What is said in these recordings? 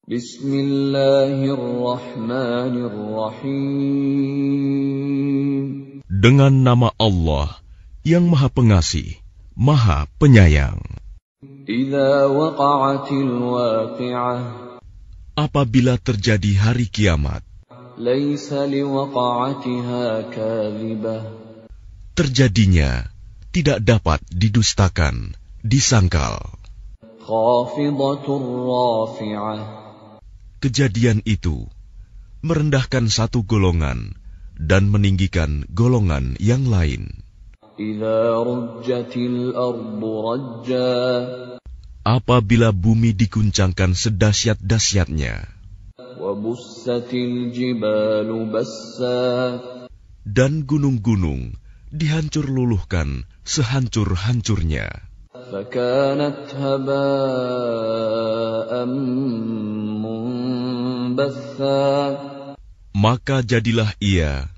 Bismillahirrahmanirrahim. Dengan nama Allah yang Maha Pengasih, Maha Penyayang. Idza waqa'atil waqi'ah. Apabila terjadi hari kiamat, Laisa liwaqa'atiha kadhibah. terjadinya tidak dapat didustakan, disangkal. Khafidatur rafi'ah. Kejadian itu merendahkan satu golongan dan meninggikan golongan yang lain. Idza rujjatil ardu rajja. Apabila bumi diguncangkan sedahsyat-dahsyatnya, Wa bussatil jibalu bassa. dan gunung-gunung dihancur luluhkan sehancur-hancurnya, Fakanat haba'an munbatha. maka jadilah ia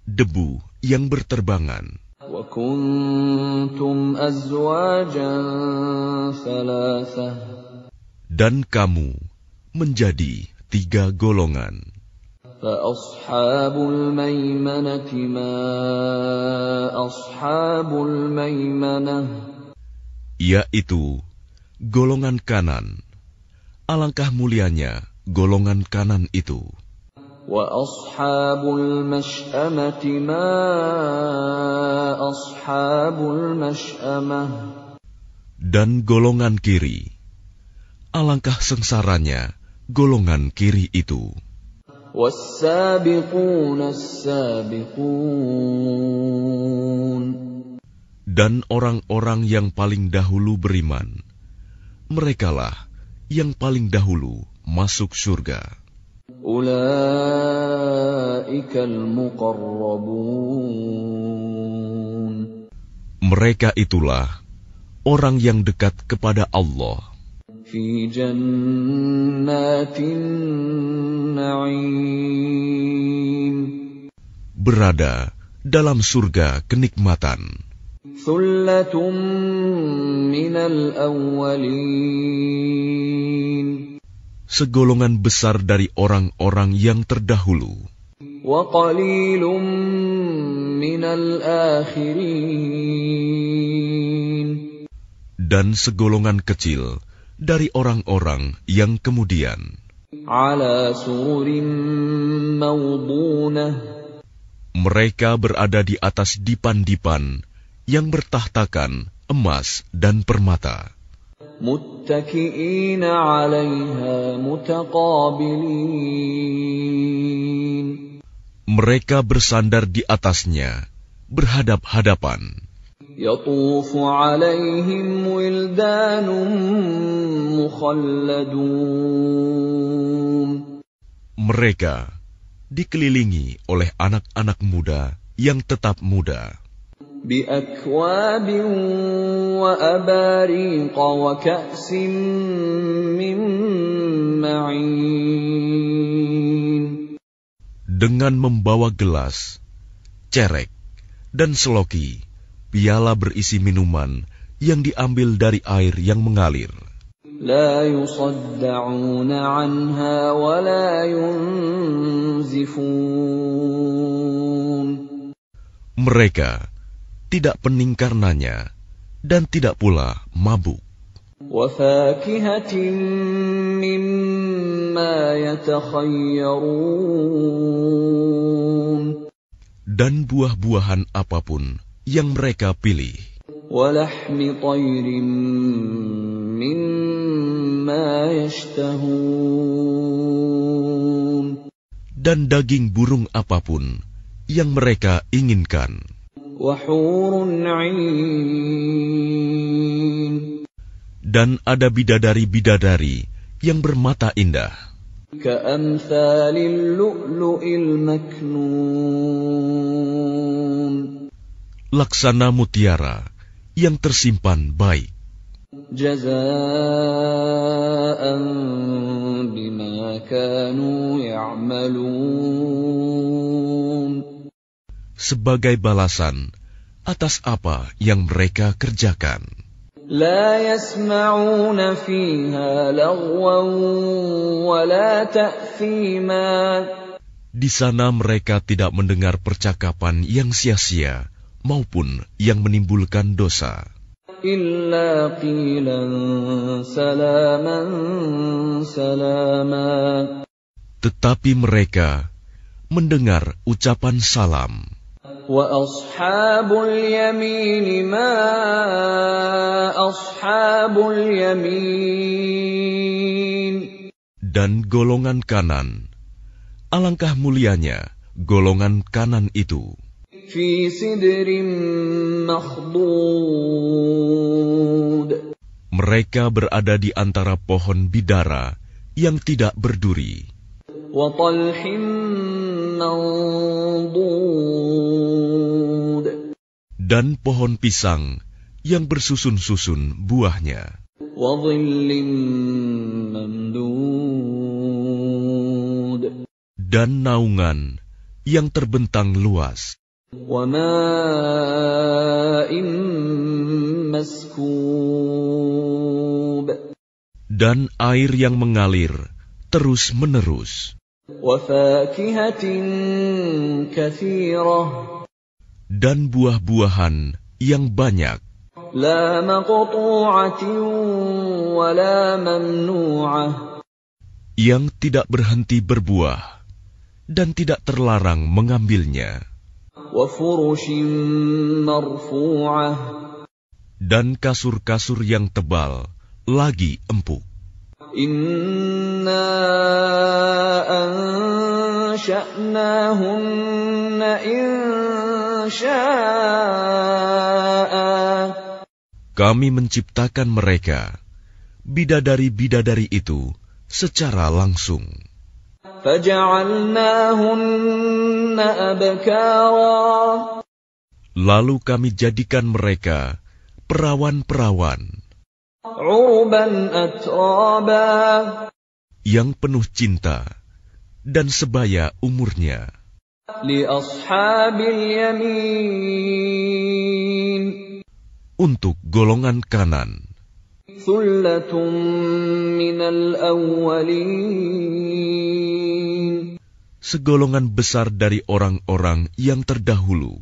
debu yang berterbangan. Wa kuntum azwajan thalathah. Dan kamu menjadi 3 golongan. Fa ashabul maimanati ma ashabul maimanah. Yaitu golongan kanan. Alangkah mulianya golongan kanan itu. Wa ashabul mash'amati ma ashabul mash'amah. Dan golongan kiri. Alangkah sengsaranya golongan kiri itu. Was-sabiquna as-sabiqun. Dan orang-orang yang paling dahulu beriman, merekalah yang paling dahulu masuk surga. Ulaikal muqarrabun. Mereka itulah orang yang dekat kepada Allah Fi jannatin na'im. berada dalam surga kenikmatan. Thullatun minal awwalin. Segolongan besar dari orang-orang yang terdahulu, Wa qalilun minal akhirin. dan segolongan kecil dari orang-orang yang kemudian. Ala sururin mawdunah. Mereka berada di atas dipan-dipan yang bertahtakan emas dan permata. Muttaki'ina 'alaiha mutaqabilin. Mereka bersandar di atasnya, berhadap-hadapan. Yatufu 'alaihim wildanun mukhalladun. Mereka dikelilingi oleh anak-anak muda yang tetap muda, Bi akwabin wa abariqa wa ka'sin min ma'in. dengan membawa gelas, cerek, dan seloki, piala berisi minuman yang diambil dari air yang mengalir. La yusadda'una 'anha wa la yunzifun. Mereka tidak pening karenanya dan tidak pula mabuk. Wa fakihatin mimma yatakhayyarun. Dan buah-buahan apapun yang mereka pilih. Wa lahmi tayrin mimma yashtahun. Dan daging burung apapun yang mereka inginkan. Wa hurun 'ain. Dan ada bidadari-bidadari yang bermata indah, Ka'amthalil lu'lu'il maknun. laksana mutiara yang tersimpan baik. Jazaa'an bima kanu ya'malun. Sebagai balasan atas apa yang mereka kerjakan. La yasma'una fiha lagwan ولا تأثيما. Di sana mereka tidak mendengar percakapan yang sia-sia maupun yang menimbulkan dosa. إلا قيلا سلاما سلاما. Tetapi mereka mendengar ucapan salam. وأصحاب اليمين ما أصحاب اليمين. Dan golongan kanan, alangkah mulianya golongan kanan itu. في سدر مخضود. Mereka berada di antara pohon bidara yang tidak berduri. وطلح منضود. Dan pohon pisang yang bersusun-susun buahnya. وظل ممدود. Dan naungan yang terbentang luas. وماء مسكوب. Dan air yang mengalir terus-menerus. وفاكهة كثيرة. Dan buah-buahan yang banyak. لا مقطوعة ولا ممنوعة. Yang tidak berhenti berbuah dan tidak terlarang mengambilnya. وفرش مرفوعة. Dan kasur-kasur yang tebal lagi empuk. إنا أنشأناهن إنشاء. Kami menciptakan mereka, bidadari-bidadari itu, secara langsung. فجعلناهن أبكارا. Lalu kami jadikan mereka perawan-perawan عربا أترابا. yang penuh cinta dan sebaya umurnya. لأصحاب اليمين. Untuk golongan kanan, ثلة من الأولين. segolongan besar dari orang-orang yang terdahulu.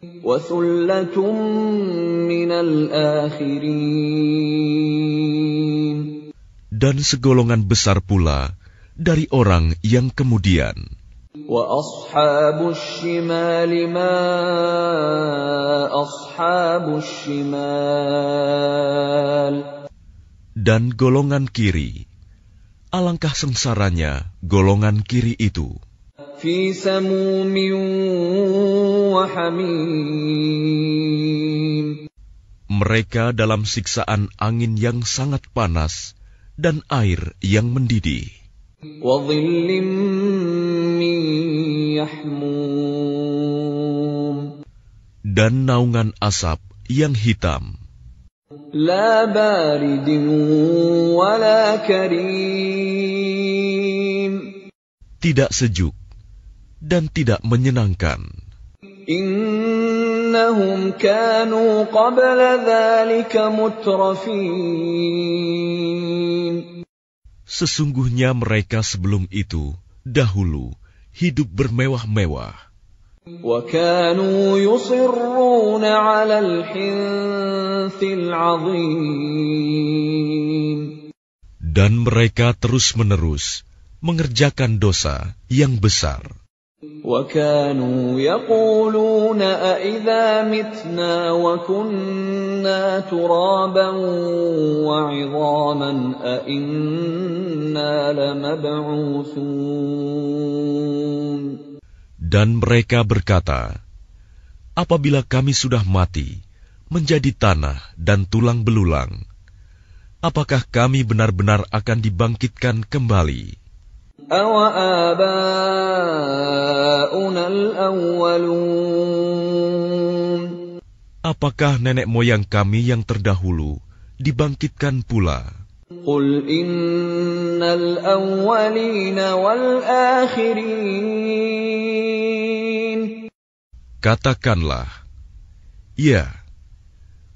وثلة من الآخرين. Dan segolongan besar pula dari orang yang kemudian. وأصحاب الشمال ما أصحاب الشمال. Dan golongan kiri, alangkah sengsaranya golongan kiri itu. في سموم وحميم. Mereka dalam siksaan angin yang sangat panas dan air yang mendidih. وظل من يحموم. Dan naungan asap yang hitam. لا بارد ولا كريم. Tidak sejuk dan tidak menyenangkan. إنهم كانوا قبل ذلك مترفين. Sesungguhnya mereka sebelum itu, dahulu, hidup bermewah-mewah. وكانوا يصرون على الحنث العظيم. Dan mereka terus-menerus mengerjakan dosa yang besar. وكانوا يقولون أإذا متنا وكنا ترابا وعظاما أإنا لمبعوثون. Dan mereka berkata, apabila kami sudah mati, menjadi tanah dan tulang belulang, apakah kami benar-benar akan dibangkitkan kembali? أَوَآبَاؤُنَا الْأَوَّلُونَ. Apakah nenek moyang kami yang terdahulu dibangkitkan pula? قُلْ إِنَّ الْأَوَّلِينَ وَالْآخِرِينَ. Katakanlah, ya,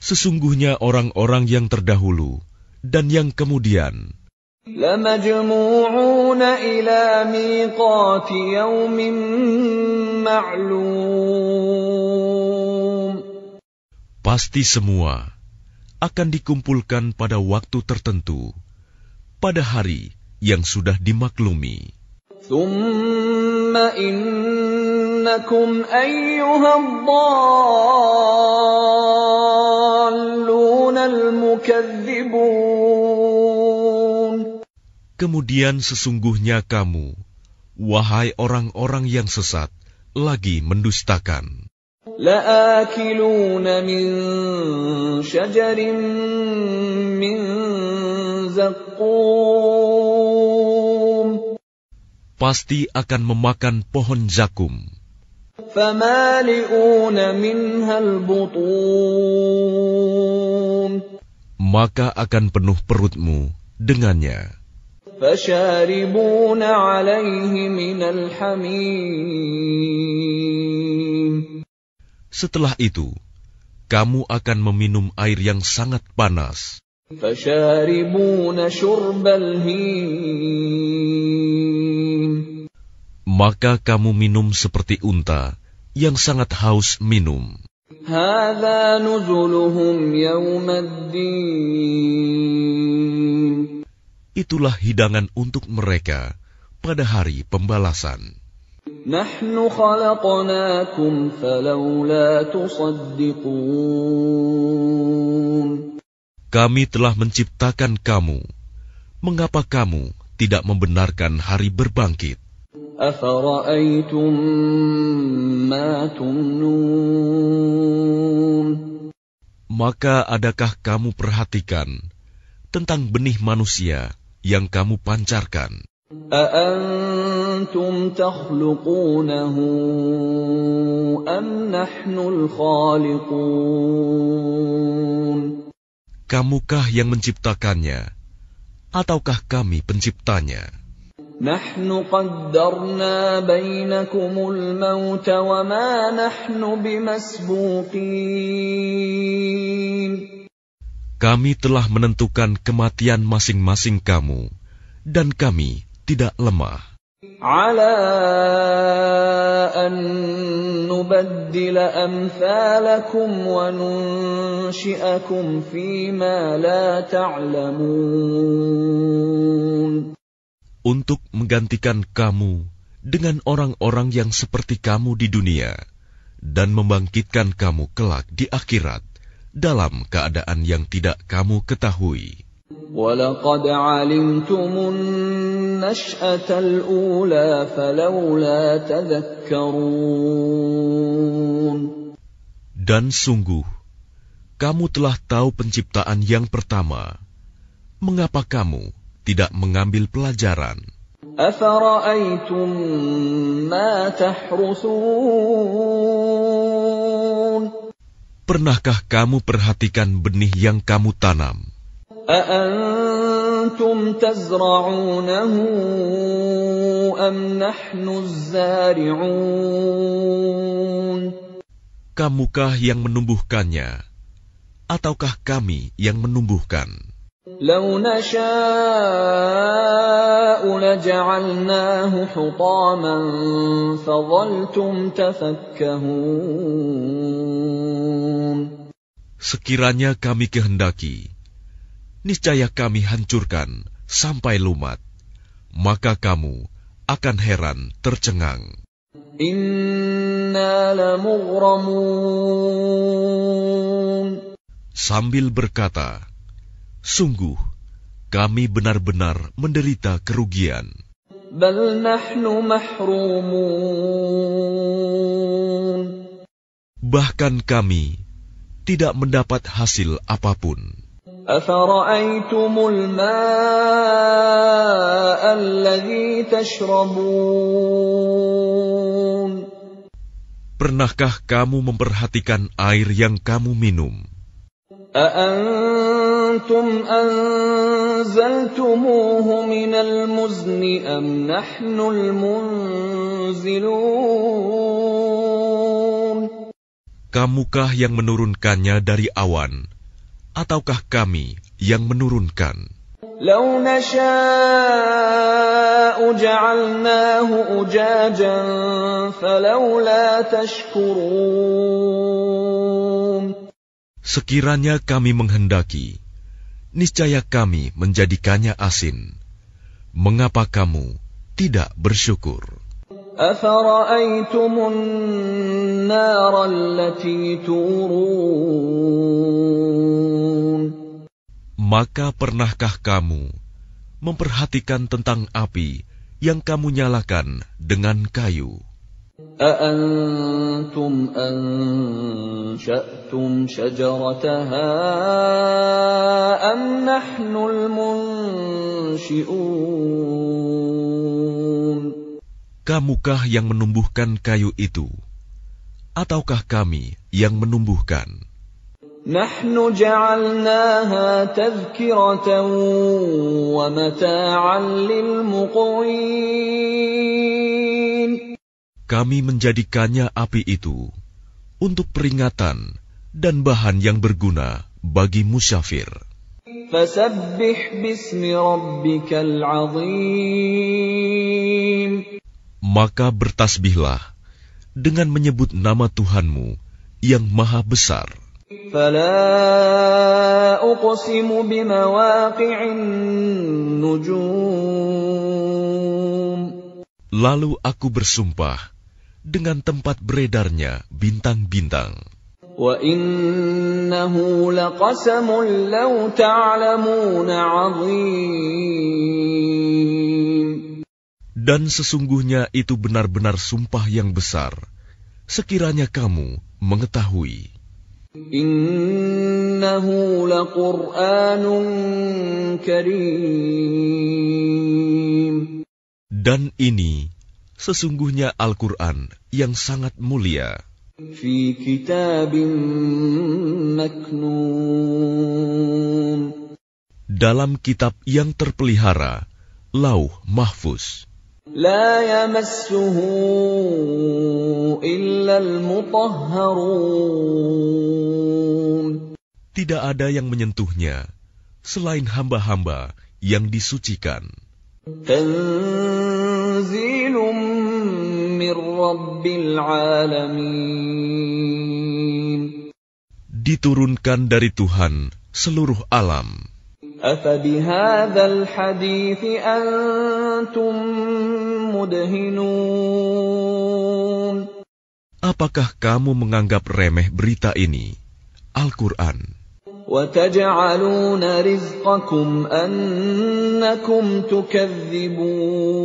sesungguhnya orang-orang yang terdahulu dan yang kemudian, لَمَجْمُوعُونَ إِلَى مِيقَاتِ يَوْمٍ مَّعْلُومٍ. Pasti semua akan dikumpulkan pada waktu tertentu, pada hari yang sudah dimaklumi. ثُمَّ إِنَّكُمْ أَيُّهَا الضَّالُّونَ الْمُكَذِّبُونَ. Kemudian sesungguhnya kamu, wahai orang-orang yang sesat, lagi mendustakan. لَآكِلُونَ مِن شَجَرٍ مِّن زَقُّومٍ. Pasti akan memakan pohon zakum. فَمَالِئُونَ مِنْهَا الْبُطُونَ. Maka akan penuh perutmu dengannya. فَشَارِبُونَ عَلَيْهِ مِنَ الْحَمِيمِ. Setelah itu, kamu akan meminum air yang sangat panas. فَشَارِبُونَ شُرْبَ الْهِيمِ. Maka kamu minum seperti unta yang sangat haus minum. هَذَا نُزُلُهُمْ يَوْمَ الدِّينِ. Itulah hidangan untuk mereka pada hari pembalasan. نَحْنُ خَلَقْنَاكُمْ فَلَوْلَا تُصَدِّقُونَ. Kami telah menciptakan kamu. Mengapa kamu tidak membenarkan hari berbangkit? أَفَرَأَيْتُم مَّا تُمْنُونَ. Maka adakah kamu perhatikan tentang benih manusia yang kamu pancarkan? أَأَنتُمْ تَخْلُقُونَهُ أَمْ نَحْنُ الْخَالِقُونَ. Kamukah yang menciptakannya, ataukah kami penciptanya? نَحْنُ قَدَّرْنَا بَيْنَكُمُ الْمَوْتَ وَمَا نَحْنُ بِمَسْبُوقِينَ. Kami telah menentukan kematian masing-masing kamu, dan kami tidak lemah. عَلَىٰ أَن نُّبَدِّلَ أَمْثَالَكُمْ وَنُنشِئَكُمْ فِيمَا لَا تَعْلَمُونَ. Untuk menggantikan kamu dengan orang-orang yang seperti kamu di dunia, dan membangkitkan kamu kelak di akhirat dalam keadaan yang tidak kamu ketahui. وَلَقَدْ عَلِمْتُمُ النَّشْأَةَ الْأُولَىٰ فَلَوْلَا تَذَكَّرُونَ. Dan sungguh, kamu telah tahu penciptaan yang pertama. Mengapa kamu tidak mengambil pelajaran? أَفَرَأَيْتُم مَّا تَحْرُثُونَ. Pernahkah kamu perhatikan benih yang kamu tanam? أَأَنتُمْ تَزْرَعُونَهُ أَمْ نَحْنُ الزَّارِعُونَ. Kamukah yang menumbuhkannya, ataukah kami yang menumbuhkan? لَوْ نَشَاءُ لَجَعَلْنَاهُ حُطَامًا فَظَلْتُمْ تَفَكَّهُونَ. Sekiranya kami kehendaki, niscaya kami hancurkan sampai lumat, maka kamu akan heran tercengang. Inna lamughramun. Sambil berkata, sungguh kami benar-benar menderita kerugian. Bal nahnu mahrumun. Bahkan kami tidak mendapat hasil apapun. Afara'aytumul ma'a alladhi tashrabun. Pernahkah kamu memperhatikan air yang kamu minum? A'antum anzaltumuhu minal muzni am nahnul munzilun. Kamukah yang menurunkannya dari awan, ataukah kami yang menurunkan? لو نشاء جعلناه أجاجا فلولا تشكرون. Sekiranya kami menghendaki, niscaya kami menjadikannya asin. Mengapa kamu tidak bersyukur? أفرأيتم النار التي تورون. Maka pernahkah kamu memperhatikan tentang api yang kamu nyalakan dengan kayu? أأنتم أنشأتم شجرتها أم نحن المنشئون. Kamukah yang menumbuhkan kayu itu, ataukah kami yang menumbuhkan? نحن جعلناها تذكرة ومتاعا للمقوين. Kami menjadikannya api itu untuk peringatan dan bahan yang berguna bagi musyafir. فسبح باسم ربك العظيم. Maka bertasbihlah dengan menyebut nama Tuhanmu yang maha besar. فلا أقسم بمواقع النجوم. Lalu aku bersumpah dengan tempat beredarnya bintang-bintang. وَإِنَّهُ لَقَسَمٌ لَوْ تَعْلَمُونَ عَظِيمٌ. Dan sesungguhnya itu benar-benar sumpah yang besar, sekiranya kamu mengetahui. إِنَّهُ لَقُرْآنٌ كَرِيمٌ. Dan ini sesungguhnya Al-Quran yang sangat mulia. فِي كِتَابٍ مَكْنُونٍ. Dalam kitab yang terpelihara, Lauh Mahfuz. لا يمسه إلا المطهرون. Tidak ada yang menyentuhnya selain hamba-hamba yang disucikan. تنزيل من رب العالمين. Diturunkan dari Tuhan seluruh alam. أفبهذا الحديث أنتم مدهنون. Apakah kamu menganggap remeh berita ini, Al-Quran? وتجعلون رزقكم أنكم تكذبون.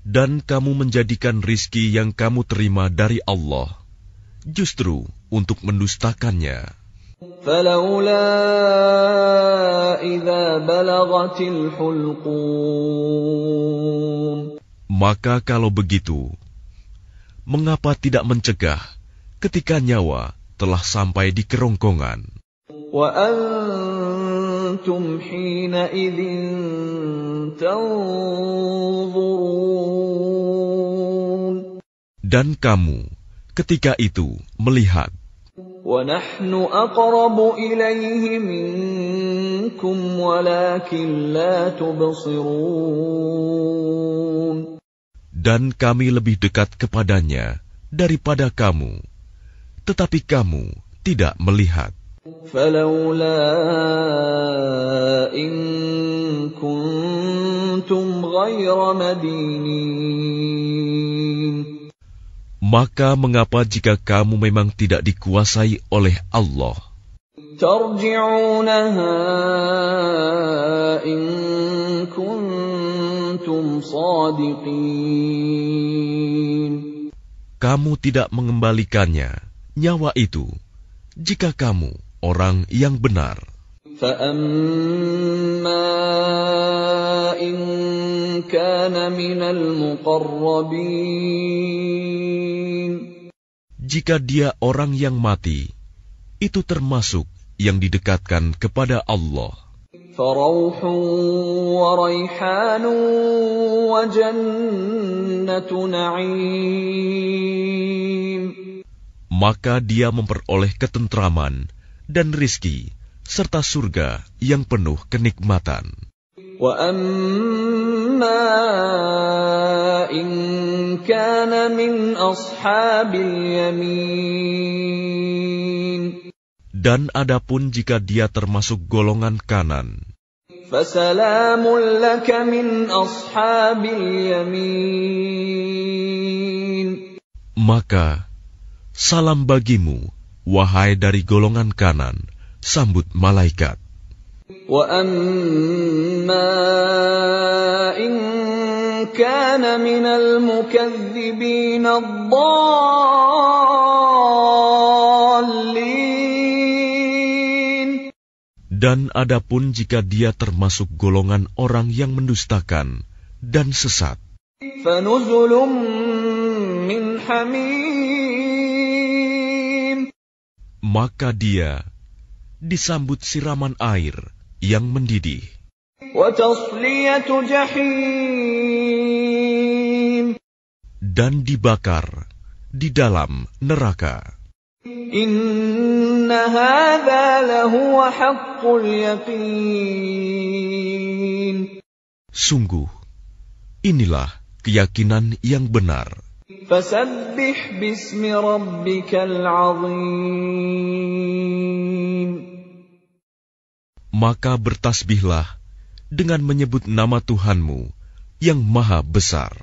Dan kamu menjadikan rizki yang kamu terima dari Allah, justru untuk mendustakannya. فلولا إذا بلغت الحلقوم. Maka kalau begitu, mengapa tidak mencegah ketika nyawa telah sampai di kerongkongan? وأنتم حينئذ تنظرون. Dan kamu ketika itu melihat. وَنَحْنُ أَقْرَبُ إِلَيْهِ مِنكُمْ وَلَكِنْ لَا تُبْصِرُونَ. Dan kami lebih dekat kepadanya daripada kamu, tetapi kamu tidak melihat. فَلَوْلَا إِن كُنتُمْ غَيْرَ مَدِينِينَ. Maka mengapa jika kamu memang tidak dikuasai oleh Allah? تَرْجِعُونَهَا إِن كُنتُمْ صَادِقِينَ. Kamu tidak mengembalikannya, nyawa itu, jika kamu orang yang benar. فَأَمَّا إِن كَانَ مِنَ الْمُقَرَّبِينَ. Jika dia orang yang mati, itu termasuk yang didekatkan kepada Allah. فَرَوْحٌ وَرَيْحَانٌ وَجَنَّةُ نَعِيمٍ. Maka dia memperoleh ketentraman dan rizki serta surga yang penuh kenikmatan. وَأَمَّا إِن كَانَ مِنْ أَصْحَابِ الْيَمِينِ Dan adapun jika dia termasuk golongan kanan, فَسَلَامٌ لَكَ مِنْ أَصْحَابِ الْيَمِينِ maka salam bagimu, wahai dari golongan kanan, sambut malaikat. وَأَمَّا إِن كَانَ مِنَ الْمُكَذِّبِينَ الضَّالِّينَ Dan adapun jika dia termasuk golongan orang yang mendustakan dan sesat, فَنُزُلٌ مِّنْ حَمِيمٍ maka dia disambut siraman air yang mendidih وَتَصْلِيَةُ جَحِيمٍ dan dibakar di dalam neraka. إِنَّ هَذَا لَهُوَ حَقُّ الْيَقِينِ Sungguh, inilah keyakinan yang benar. فَسَبِّحْ بِاسْمِ رَبِّكَ الْعَظِيمِ Maka bertasbihlah dengan menyebut nama Tuhanmu yang maha besar.